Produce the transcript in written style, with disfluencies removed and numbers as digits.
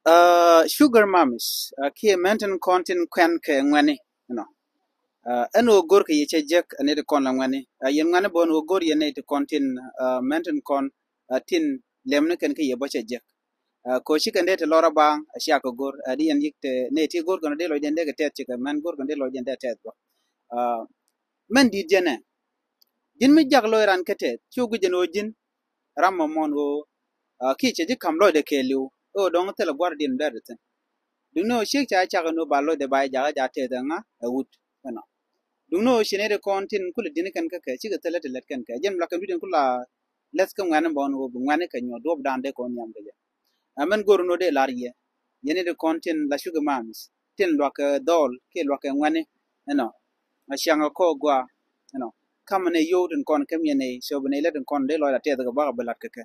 Sugar mummies, ki maintain content kwen ke ngwani, you know. Eno gor ke yeche jek ane de kon la ngwani. Yen ngwani bon o gor yene de content maintain kon tin lemne ken ke yeboche jek. Ko shi kan de te lora bang asha ko gor adi yen yikte ne ti gor kan de lo den de ke tet ke man gor kan de lo den de tet bo. Men di jene. Jin mi jak lo ran kete, chugu jeno jin ram mon o ki che jik kam lo de ke liu. O dong te la guardian de. Duno shik cha cha no ballo de bai jaga jate danga a wood no duno shine de kontin kul din kan ka chi ga tele tele kan ka jem la kan bidin kula les kan ngana bon wo ngane kan yo dob dan de kon yam de amen gor no de larye yene de kontin la sugar mams tin lo ka dol ke lo ka ngane no a shanga ko gwa no kam ne yo den kon kam yene so bene le den kon de lo la te ga ba balat ka